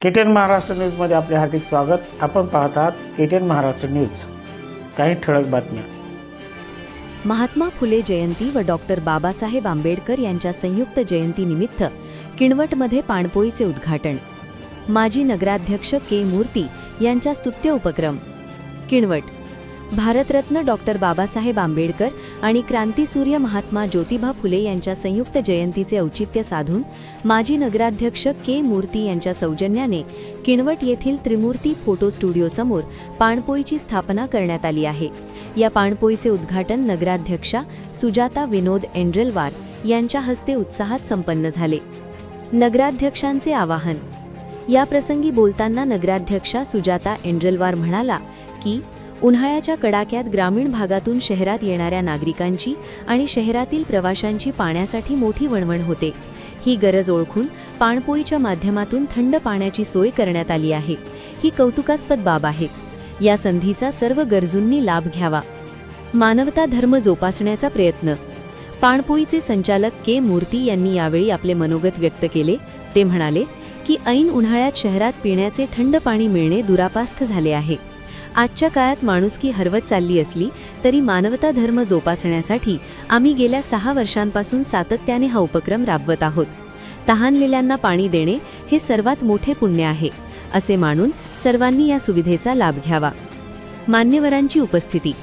KTN Maharashtra न्यूजमध्ये आपले हार्दिक स्वागत। आपण पाहत आहात केटीएन महाराष्ट्र न्यूज। काही ठळक बातम्या। महात्मा फुले जयंती व डॉक्टर बाबासाहेब आंबेडकर यांच्या संयुक्त जयंतीनिमित्त किणवटमध्ये पाणपोईचे उद्घाटन। माजी नगराध्यक्ष के मूर्ती यांचा स्तुत्य उपक्रम। किणवट भारतरत्न डॉक्टर बाबासाहेब आंबेडकर आणि क्रांतीसूर्य महात्मा ज्योतिबा फुले यांच्या संयुक्त जयंतीचे औचित्य साधून माजी नगराध्यक्ष के मूर्ती यांच्या सौजन्याने किणवट येथील त्रिमूर्ती फोटो स्टुडिओसमोर पाणपोईची स्थापना करण्यात आली आहे। या पाणपोईचे उद्घाटन नगराध्यक्षा सुजाता विनोद एंड्रेलवार यांच्या हस्ते उत्साहात संपन्न झाले। नगराध्यक्षांचे आवाहन। या प्रसंगी बोलताना नगराध्यक्षा सुजाता एंड्रेलवार म्हणाला की उन्हाळ्याच्या कडाक्यात ग्रामीण भागातून शहरात येणाऱ्या नागरिकांची आणि शहरातील प्रवाशांची पाण्यासाठी मोठी वणवण होते। ही गरज ओळखून पाणपोईच्या माध्यमातून थंड पाण्याची सोय करण्यात आली आहे। ही कौतुकास्पद बाब आहे। या संधीचा सर्व गरजूंनी लाभ घ्यावा। मानवता धर्म जोपासण्याचा प्रयत्न। पाणपोईचे संचालक के मूर्ती यांनी यावेळी आपले मनोगत व्यक्त केले। ते म्हणाले की ऐन उन्हाळ्यात शहरात पिण्याचे थंड पाणी मिळणे दुरापास्त झाले आहे। आजच्या काळात माणुसकी हरवत चालली असली तरी मानवता धर्म जोपासण्यासाठी आम्ही गेल्या 6 वर्षांपासून सातत्याने हा उपक्रम राबवत आहोत। तहानलेल्यांना पाणी देणे हे सर्वात मोठे पुण्य आहे असे मानून सर्वांनी या सुविधेचा लाभ घ्यावा। मान्यवरांची उपस्थिती।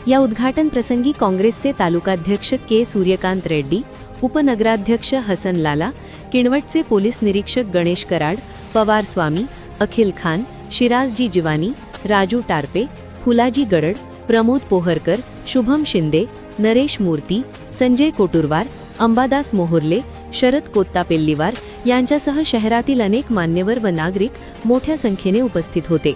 या उद्घाटन प्रसंगी काँग्रेसचे तालुकाध्यक्ष के सूर्यकांत रेड्डी, उपनगराध्यक्ष हसन लाला, किणवटचे पोलीस निरीक्षक गणेश कराड, पवार स्वामी, अखिल खान, शिराजजी जिवानी, राजू टारपे, फुलाजी गडड, प्रमोद पोहरकर, शुभम शिंदे, नरेश मूर्ती, संजय कोटुरवार, अंबादास मोहोर्ले, शरद कोत्तापेल्लीवार यांच्यासह शहरातील अनेक मान्यवर व नागरिक मोठ्या संख्येने उपस्थित होते।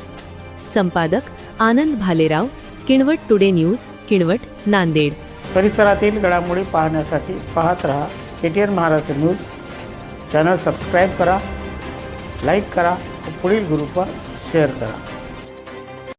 संपादक आनंद भालेराव, किणवट टुडे न्यूज, किणवट, नांदेड। परिसरातील घडामोडी पाहण्यासाठी पाहत रहा KTN Maharashtra news. Channel subscribe करा, लाईक करा, पुढील ग्रुपवर शेअर करा।